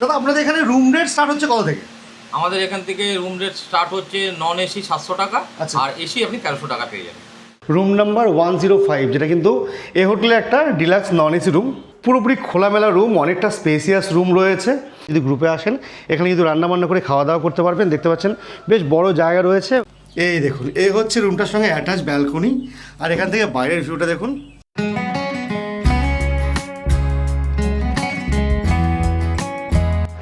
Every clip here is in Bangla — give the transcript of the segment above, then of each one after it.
দাদা আপনাদের এখানে রুম রেট স্টার্ট হচ্ছে কত থেকে? আমাদের এখান থেকে রুম রেট স্টার্ট হচ্ছে নন এসি 700 টাকা, আচ্ছা। আর এসি আপনি 1300 টাকা পেয়ে যাবেন। রুম নাম্বার 105, যেটা কিন্তু এ হোটেলে একটা ডিলাক্স নন এসি রুম, পুরোপুরি খোলামেলা রুম, অনেকটা স্পেসিয়াস রুম রয়েছে। যদি গ্রুপে আসেন এখানে কিন্তু রান্নাবান্না করে খাওয়া দাওয়া করতে পারবেন। দেখতে পাচ্ছেন বেশ বড় জায়গা রয়েছে। এই দেখুন, এই হচ্ছে রুমটার সঙ্গে অ্যাটাচ ব্যালকনি, আর এখান থেকে বাইরের ভিউটা দেখুন।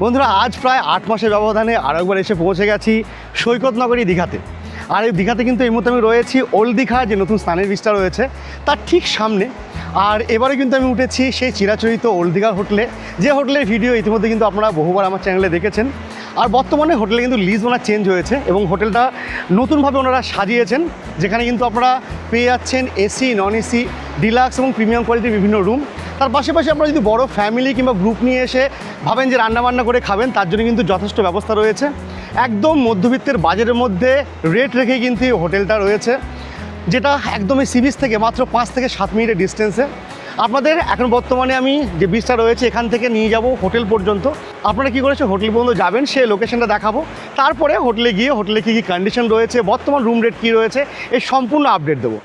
বন্ধুরা, আজ প্রায় 8 মাসের ব্যবধানে আরেকবার এসে পৌঁছে গেছি সৈকত নগরী দীঘাতে। আর এই দীঘাতে কিন্তু এই মুহূর্তে আমি রয়েছি ওল্ড দীঘা, যে নতুন স্নানের বীজটা রয়েছে তার ঠিক সামনে। আর এবারে কিন্তু আমি উঠেছি সেই চিরাচরিত ওল্ড দীঘা হোটেলে, যে হোটেলের ভিডিও ইতিমধ্যে কিন্তু আপনারা বহুবার আমার চ্যানেলে দেখেছেন। আর বর্তমানে হোটেলে কিন্তু লিজ ওনার চেঞ্জ হয়েছে এবং হোটেলটা নতুনভাবে ওনারা সাজিয়েছেন, যেখানে কিন্তু আপনারা পেয়ে যাচ্ছেন এসি, নন এসি, ডিলাক্স এবং প্রিমিয়াম কোয়ালিটির বিভিন্ন রুম। তার পাশাপাশি আপনারা যদি বড় ফ্যামিলি কিংবা গ্রুপ নিয়ে এসে ভাবেন যে রান্নাবান্না করে খাবেন, তার জন্য কিন্তু যথেষ্ট ব্যবস্থা রয়েছে। একদম মধ্যবিত্তের বাজেটের মধ্যে রেট রেখেই কিন্তু এই হোটেলটা রয়েছে, যেটা একদমই সি বিচ থেকে মাত্র 5 থেকে 7 মিনিটের ডিস্টেন্সে। আপনাদের এখন বর্তমানে আমি যে বিচটা রয়েছে এখান থেকে নিয়ে যাব হোটেল পর্যন্ত। আপনারা কী করেছে, হোটেল পর্যন্ত যাবেন, সেই লোকেশনটা দেখাবো। তারপরে হোটেলে গিয়ে হোটেলে কী কী কন্ডিশন রয়েছে, বর্তমান রুম রেট কী রয়েছে, এই সম্পূর্ণ আপডেট দেবো।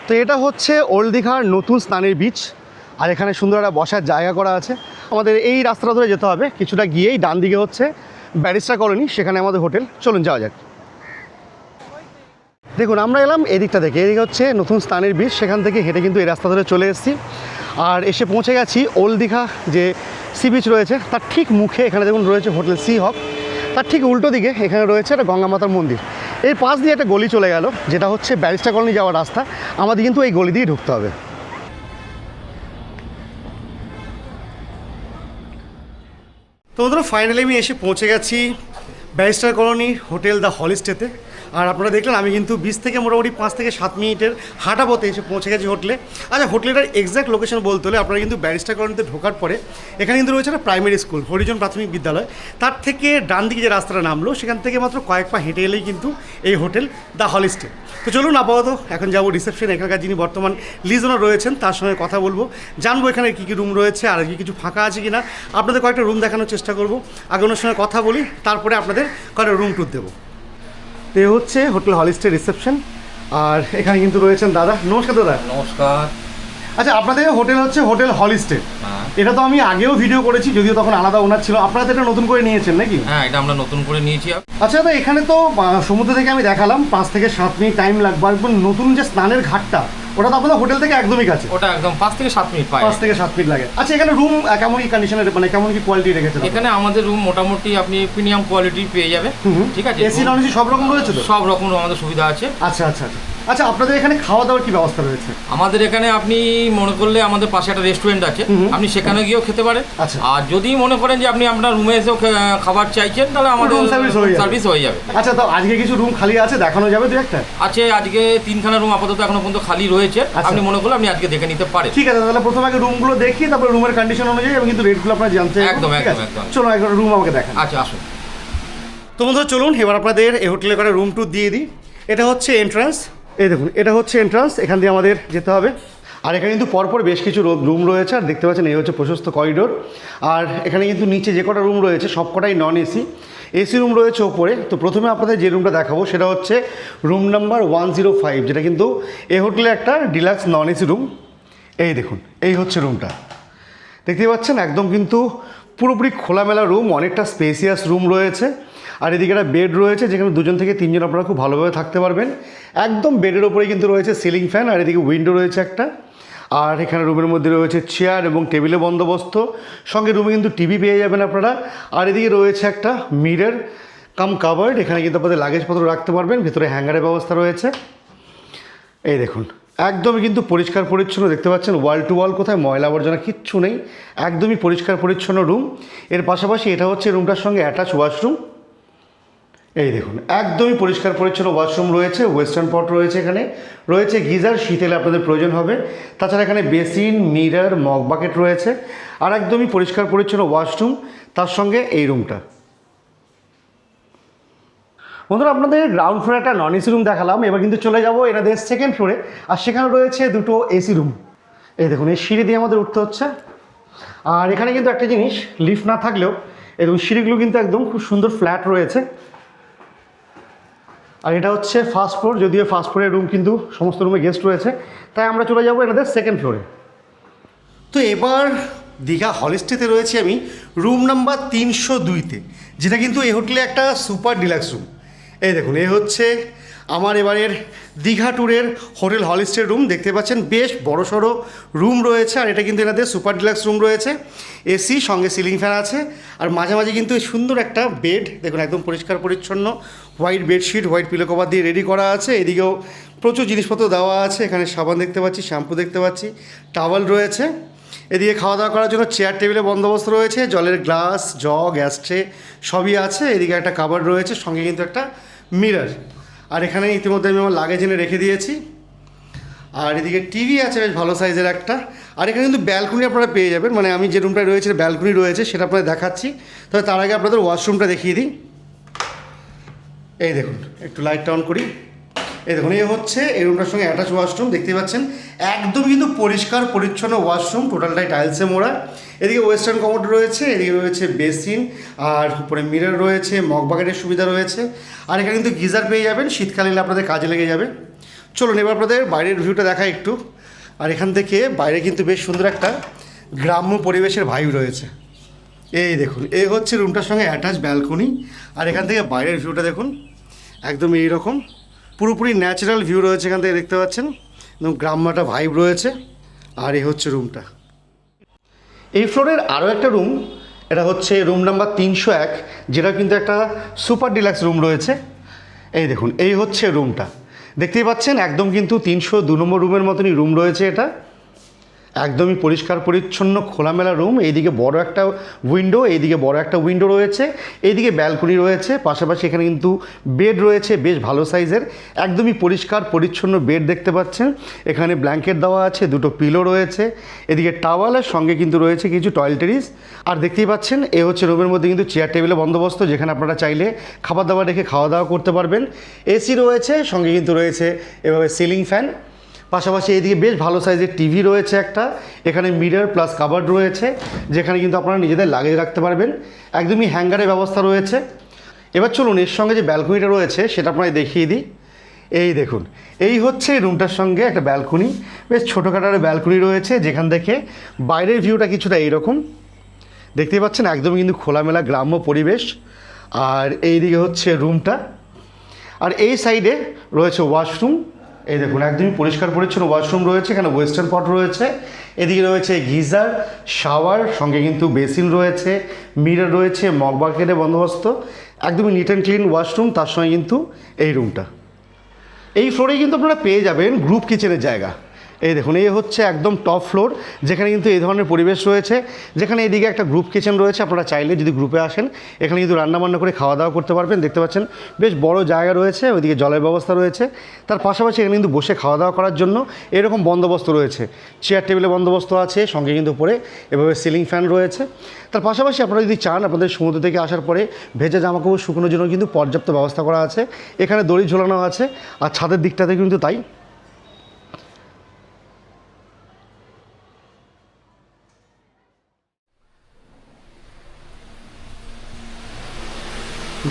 তো এটা হচ্ছে ওল্ড দীঘার নতুন স্নানের বিচ, আর এখানে সুন্দর একটা বসার জায়গা করা আছে। আমাদের এই রাস্তাটা ধরে যেতে হবে, কিছুটা গিয়েই ডান দিকে হচ্ছে ব্যারিস্টার কলোনি, সেখানে আমাদের হোটেল। চলুন যাওয়া যাক। দেখুন, আমরা এলাম এদিকটা থেকে, এদিকে হচ্ছে নতুন স্নানের বিচ, সেখান থেকে হেঁটে কিন্তু এই রাস্তা ধরে চলে এসেছি। আর এসে পৌঁছে গেছি ওল্ড দীঘা যে সি বিচ রয়েছে তার ঠিক মুখে। এখানে দেখুন রয়েছে হোটেল সি হক, তার ঠিক উল্টো দিকে এখানে রয়েছে একটা গঙ্গা মাতার মন্দির। এই পাশ দিয়ে একটা গলি চলে গেল, যেটা হচ্ছে ব্যারিস্টার কলোনি যাওয়ার রাস্তা। আমাদের কিন্তু এই গলি দিয়ে ঢুকতে হবে। তো বন্ধুরা, ফাইনালি আমি এসে পৌঁছে গেছি ব্যারিস্টার কলোনি হোটেল দ্য হলিস্টেতে। আর আপনারা দেখলেন আমি কিন্তু বিচ থেকে মোটামুটি 5 থেকে 7 মিনিটের হাঁটা পথে এসে পৌঁছে গেছি হোটেলে। আচ্ছা, হোটেলটার এক্স্যাক্ট লোকেশন বলতে হলে আপনারা কিন্তু ব্যারিস্টার কলোনিতে ঢোকার পরে এখানে কিন্তু রয়েছে একটা প্রাইমারি স্কুল, হরিজন প্রাথমিক বিদ্যালয়। তার থেকে ডান দিকে যে রাস্তাটা নামলো, সেখান থেকে মাত্র কয়েক পা হেঁটে এলেই কিন্তু এই হোটেল দ্য হলিস্টে। তো চলুন আপাতত এখন যাবো রিসেপশন, এখানকার যিনি বর্তমান লিজ ওনার রয়েছেন তার সঙ্গে কথা বলবো, জানবো এখানে কী কী রুম রয়েছে আর কি কিছু ফাঁকা আছে কি না। আপনাদের কয়েকটা রুম দেখানোর চেষ্টা করবো, আগে ওনার সঙ্গে কথা বলি, তারপরে আপনাদের কয়েকটা রুম ট্যুর দেবো। তো এ হচ্ছে হোটেল হলিস্টের রিসেপশন, আর এখানে কিন্তু রয়েছেন দাদা। নমস্কার দাদা। নমস্কার। আচ্ছা, আপনাদের হোটেল হচ্ছে হোটেল হলিস্টে। এটা তো আমি আগেও ভিডিও করেছি, যদিও তখন আলাদা ওনার ছিল। আপনারা তো এটা নতুন করে নিয়েছেন নাকি? হ্যাঁ, এটা আমরা নতুন করে নিয়েছি। আচ্ছা দাদা, এখানে তো সমুদ্র থেকে আমি দেখালাম 5 থেকে 7 মিনিট টাইম লাগবে। আর নতুন যে স্নানের ঘাটটা, ওটা তো আপনাদের হোটেল থেকে একদমই কাছে। ওটা একদম 5 থেকে 7 মিনিট পায়। 5 থেকে 7 মিনিট লাগে। আচ্ছা, এখানে রুম কেমন কি কন্ডিশনের, মানে কেমন কি কোয়ালিটি রেখেছেন? এখানে আমাদের রুম মোটামুটি আপনি প্রিমিয়াম কোয়ালিটি পেয়ে যাবেন। ঠিক আছে, এসি নন এসি সব রকম রয়েছে তো? সব রকম আমাদের সুবিধা আছে। আচ্ছা আচ্ছা আচ্ছা। আচ্ছা, আপনাদের এখানে খাওয়া দাওয়ার কি ব্যবস্থা রয়েছে? আমাদের এখানে আপনি মনে করলে আমাদের পাশে একটা রেস্টুরেন্ট আছে, আপনি সেখানে গিয়েও খেতে পারেন। আচ্ছা। আর যদি মনে করেন যে আপনি আপনার রুমে এসেও খাবার চাইছেন, তাহলে আমাদের সার্ভিস হয়ে যাবে। আচ্ছা, তো আজকে কিছু রুম খালি আছে, দেখানো যাবে দু একটা? আছে, আজকে 3খানা রুম আপাতত এখনো পর্যন্ত খালি রয়েছে। আপনি মনে করলে আপনি আজকে দেখে নিতে পারেন। ঠিক আছে, তাহলে প্রথমে আগে রুমগুলো দেখি, তারপর রুমের কন্ডিশন অনুযায়ী এবং কিন্তু রেটগুলো আপনারা জানতে। একদম একদম একদম। চলো একবার রুম আমাকে দেখান। আচ্ছা, আসুন। তো বন্ধুরা চলুন এবার আপনাদের এই হোটেলে করে রুম ট্যুর দিয়ে দিই। এটা হচ্ছে এন্ট্রান্স, এই দেখুন এটা হচ্ছে এন্ট্রান্স, এখান দিয়ে আমাদের যেতে হবে। আর এখানে কিন্তু পরপর বেশ কিছু রুম রয়েছে, আর দেখতে পাচ্ছেন এই হচ্ছে প্রশস্ত করিডোর। আর এখানে কিন্তু নিচে যে কটা রুম রয়েছে সব কটাই নন এসি, এসি রুম রয়েছে ওপরে। তো প্রথমে আপনাদের যে রুমটা দেখাবো সেটা হচ্ছে রুম নাম্বার 105, যেটা কিন্তু এই হোটেলে একটা ডিলাক্স নন এসি রুম। এই দেখুন, এই হচ্ছে রুমটা, দেখতেই পাচ্ছেন একদম কিন্তু পুরোপুরি খোলামেলা রুম, অনেকটা স্পেসিয়াস রুম রয়েছে। আর এদিকে একটা বেড রয়েছে, যেখানে 2 থেকে 3 জন আপনারা খুব ভালোভাবে থাকতে পারবেন। একদম বেডের ওপরে কিন্তু রয়েছে সিলিং ফ্যান, আর এদিকে উইন্ডো রয়েছে একটা। আর এখানে রুমের মধ্যে রয়েছে চেয়ার এবং টেবিলের বন্দোবস্ত, সঙ্গে রুমে কিন্তু টিভি পেয়ে যাবেন আপনারা। আর এদিকে রয়েছে একটা মিরর কাম কাভার্ড, এখানে কিন্তু আপনাদের লাগেজপত্র রাখতে পারবেন, ভিতরে হ্যাঙ্গারের ব্যবস্থা রয়েছে। এই দেখুন একদমই কিন্তু পরিষ্কার পরিচ্ছন্ন, দেখতে পাচ্ছেন ওয়াল টু ওয়াল, কোথায় ময়লা আবর্জনা কিচ্ছু নেই, একদমই পরিষ্কার পরিচ্ছন্ন রুম। এর পাশাপাশি এটা হচ্ছে রুমটার সঙ্গে অ্যাটাচ ওয়াশরুম। এই দেখুন একদমই পরিষ্কার পরিচ্ছন্ন ওয়াশরুম রয়েছে, ওয়েস্টার্ন পট রয়েছে, এখানে রয়েছে গিজার, শীতেলে আপনাদের প্রয়োজন হবে। তাছাড়া এখানে বেসিন, মিরর, মগ বাকেট রয়েছে, আর একদমই পরিষ্কার পরিচ্ছন্ন ওয়াশরুম। তার সঙ্গে এই রুমটা বন্ধুরা আপনাদের গ্রাউন্ড ফ্লোরে একটা নন এসি রুম দেখালাম, এবার কিন্তু চলে যাব এনাদের সেকেন্ড ফ্লোরে। আর সেখানে রয়েছে দুটো এসি রুম। এই দেখুন এই সিঁড়ি দিয়ে আমাদের উঠতে হচ্ছে। আর এখানে কিন্তু একটা জিনিস, লিফট না থাকলেও এরকম সিঁড়িগুলো কিন্তু একদম খুব সুন্দর ফ্ল্যাট রয়েছে। আর এটা হচ্ছে ফার্স্ট ফ্লোর, যদিও ফার্স্ট ফ্লোরের রুম কিন্তু সমস্ত রুমে গেস্ট রয়েছে, তাই আমরা চলে যাব এনাদের সেকেন্ড ফ্লোরে। তো এবার দীঘা হলিস্টেতে রয়েছে আমি রুম নাম্বার 302-তে, যেটা কিন্তু এই হোটেলে একটা সুপার ডিলাক্স রুম। এই দেখুন এই হচ্ছে আমার এবারের দীঘা ট্যুরের হোটেল হলিস্টের রুম। দেখতে পাচ্ছেন বেশ বড়সড় রুম রয়েছে, আর এটা কিন্তু এনাদের সুপার ডিলাক্স রুম রয়েছে। এসি সঙ্গে সিলিং ফ্যান আছে, আর মাঝে মাঝে কিন্তু সুন্দর একটা বেড, দেখুন একদম পরিষ্কার পরিচ্ছন্ন white bedsheet, white pillow cover দিয়ে রেডি করা আছে। এদিকেও প্রচুর জিনিসপত্র দেওয়া আছে, এখানে সাবান দেখতে পাচ্ছি, শ্যাম্পু দেখতে পাচ্ছি, টাওয়াল রয়েছে। এদিকে খাওয়া দাওয়া করার জন্য চেয়ার টেবিলের বন্দোবস্ত রয়েছে, জলের গ্লাস, জগ, অ্যাস্ট্রে সবই আছে। এদিকে একটা কাভার রয়েছে, সঙ্গে কিন্তু একটা মিরর। আর এখানে ইতিমধ্যে আমি আমার লাগেজ এনে রেখে দিয়েছি। আর এদিকে টিভি আছে বেশ ভালো সাইজের একটা। আর এখানে কিন্তু ব্যালকনি আপনারা পেয়ে যাবেন, মানে আমি যে রুমটায় রয়েছে ব্যালকনি রয়েছে, সেটা আপনাদের দেখাচ্ছি। তবে তার আগে আপনাদের ওয়াশরুমটা দেখিয়ে দিই। এই দেখুন একটু লাইটটা অন করি। এই দেখুন এই হচ্ছে এই রুমটার সঙ্গে অ্যাটাচ ওয়াশরুম, দেখতেই পাচ্ছেন একদম কিন্তু পরিষ্কার পরিচ্ছন্ন ওয়াশরুম, টোটালটাই টাইলসে মোড়া। এদিকে ওয়েস্টার্ন কমোড রয়েছে, এদিকে রয়েছে বেসিন, আর উপরে মিরর রয়েছে, মগ বাকেটের সুবিধা রয়েছে। আর এখানে কিন্তু গিজার পেয়ে যাবেন, শীতকালে আপনাদের কাজে লেগে যাবে। চলুন এবার আপনাদের বাইরের ভিউটা দেখাই একটু। আর এখান থেকে বাইরে কিন্তু বেশ সুন্দর একটা গ্রাম্য পরিবেশের ভাইব রয়েছে। এই দেখুন এই হচ্ছে রুমটার সঙ্গে অ্যাটাচ ব্যালকনি। আর এখান থেকে বাইরের ভিউটা দেখুন একদম এইরকম পুরোপুরি ন্যাচারাল ভিউ রয়েছে, এখান থেকে দেখতে পাচ্ছেন একদম গ্রাম্য একটা ভাইব রয়েছে। আর এই হচ্ছে রুমটা। এই ফ্লোরের আরও একটা রুম, এটা হচ্ছে রুম নাম্বার 301, যেটা কিন্তু একটা সুপার ডিলাক্স রুম রয়েছে। এই দেখুন এই হচ্ছে রুমটা, দেখতেই পাচ্ছেন একদম কিন্তু 302 নম্বর রুমের মতনই রুম রয়েছে। এটা একদমই পরিষ্কার পরিচ্ছন্ন খোলামেলা রুম। এইদিকে বড় একটা উইন্ডো, এইদিকে বড় একটা উইন্ডো রয়েছে, এইদিকে ব্যালকনি রয়েছে, পাশাপাশি এখানে কিন্তু বেড রয়েছে বেশ ভালো সাইজের, একদমই পরিষ্কার পরিচ্ছন্ন বেড দেখতে পাচ্ছেন। এখানে ব্ল্যাঙ্কেট দেওয়া আছে, দুটো পিলো রয়েছে, এদিকে টাওয়ালের সঙ্গে কিন্তু রয়েছে কিছু টয়লেটারিজ। আর দেখতেই পাচ্ছেন এ হচ্ছে রুমের মধ্যে কিন্তু চেয়ার টেবিলের বন্দোবস্ত, যেখানে আপনারা চাইলে খাবার দাবার রেখে খাওয়া দাওয়া করতে পারবেন। এসি রয়েছে, সঙ্গে কিন্তু রয়েছে এভাবে সিলিং ফ্যান। পাশাপাশি এইদিকে বেশ ভালো সাইজের টিভি রয়েছে একটা, এখানে মিরর প্লাস কাভার্ড রয়েছে, যেখানে কিন্তু আপনারা নিজেদের লাগেজ রাখতে পারবেন। একদমই হ্যাঙ্গারের ব্যবস্থা রয়েছে। এবার চলুন এর সঙ্গে যে ব্যালকনিটা রয়েছে সেটা আপনাদের দেখিয়ে দিই। এই দেখুন এই হচ্ছে রুমটার সঙ্গে একটা ব্যালকনি, বেশ ছোটোখাটো ব্যালকনি রয়েছে, যেখান থেকে বাইরের ভিউটা কিছুটা এইরকম দেখতেই পাচ্ছেন, একদম কিন্তু খোলামেলা গ্রাম্য পরিবেশ। আর এইদিকে হচ্ছে রুমটা, আর এই সাইডে রয়েছে ওয়াশরুম। এই দেখুন একদমই পরিষ্কার পরিচ্ছন্ন ওয়াশরুম রয়েছে, এখানে ওয়েস্টার্ন পট রয়েছে, এদিকে রয়েছে গিজার, শাওয়ার, সঙ্গে কিন্তু বেসিন রয়েছে, মিরর রয়েছে, মগ বাকেটের বন্দোবস্ত, একদমই নিট অ্যান্ড ক্লিন ওয়াশরুম। তার সঙ্গে কিন্তু এই রুমটা, এই ফ্লোরেই কিন্তু আপনারা পেয়ে যাবেন গ্রুপ কিচেনের জায়গা। এই দেখুন এই হচ্ছে একদম টপ ফ্লোর, যেখানে কিন্তু এই ধরনের পরিবেশ রয়েছে, যেখানে এদিকে একটা গ্রুপ কিচেন রয়েছে। আপনারা চাইলে যদি গ্রুপে আসেন এখানে কিন্তু রান্নাবান্না করে খাওয়া দাওয়া করতে পারবেন। দেখতে পাচ্ছেন বেশ বড় জায়গা রয়েছে, ওইদিকে জলের ব্যবস্থা রয়েছে, তার পাশাপাশি এখানে কিন্তু বসে খাওয়া দাওয়া করার জন্য এরকম বন্দোবস্ত রয়েছে, চেয়ার টেবিলের বন্দোবস্ত আছে, সঙ্গে কিন্তু উপরে এভাবে সিলিং ফ্যান রয়েছে। তার পাশাপাশি আপনারা যদি চান আপনাদের সমুদ্র থেকে আসার পরে ভেজা জামাকাপড় শুকনোর জন্য কিন্তু পর্যাপ্ত ব্যবস্থা করা আছে, এখানে দড়ি ঝোলানো আছে। আর ছাদের দিকটাতে কিন্তু তাই।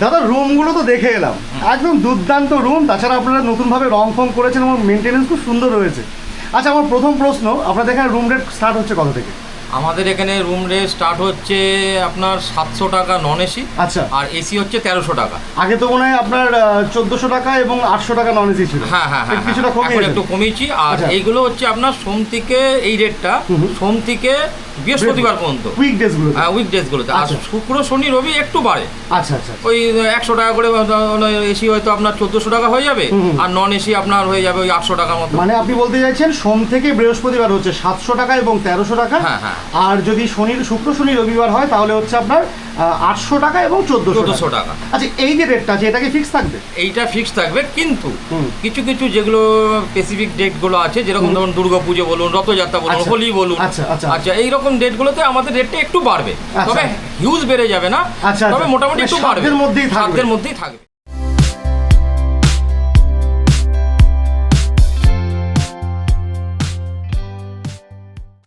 দাদা রুমগুলো তো দেখে এলাম, একদম দুর্দান্ত রুম, তাছাড়া আপনারা নতুনভাবে রং ফং করেছেন এবং মেনটেনেন্স খুব সুন্দর রয়েছে। আচ্ছা আমার প্রথম প্রশ্ন, আপনাদের এখানে রুম রেট স্টার্ট হচ্ছে কত থেকে? আমাদের এখানে রুম রেট স্টার্ট হচ্ছে আপনার 700 টাকা নন এসি, আচ্ছা, আর এসি হচ্ছে 1300 টাকা। আগে তো মনে হয় আপনার 1400 টাকা এবং 800 টাকা নন এসি ছিল। হ্যাঁ হ্যাঁ হ্যাঁ, কিছুটা কমিয়ে একটু কমিয়েছি। আর আচ্ছা। এইগুলো হচ্ছে আপনার সোম থেকে এই রেটটা সোম থেকে বৃহস্পতিবার পর্যন্ত, উইকডেজগুলো। হ্যাঁ উইকডেজগুলোতে। আর আচ্ছা। শুক্র শনি রবি একটু বাড়ে। আচ্ছা আচ্ছা, ওই 100 টাকা করে এসি হয়তো আপনার 1400 টাকা হয়ে যাবে, আর নন এসি আপনার হয়ে যাবে ওই 800 টাকার মতো। মানে আপনি বলতে চাইছেন সোম থেকে বৃহস্পতিবার হচ্ছে 700 টাকা এবং 1300 টাকা। হ্যাঁ হ্যাঁ। আর যদি শুক্র শনি রবিবার হয় তাহলে হচ্ছে আপনার 800 টাকা এবং 1400 টাকা। আচ্ছা এই যে রেটটা আছে এটা কি ফিক্স থাকবে? এইটা ফিক্স থাকবে, কিন্তু কিছু কিছু যেগুলো স্পেসিফিক ডেটগুলো আছে, যেরকম ধরুন দুর্গাপুজো বলুন, রথযাত্রা বলুন, হোলি বলুন, আচ্ছা এইরকম ডেটগুলোতে আমাদের রেটটা একটু বাড়বে, তবে হিউজ বেড়ে যাবে না, তবে মোটামুটি একটু বাড়বে, সাধ্যের মধ্যেই থাকবে।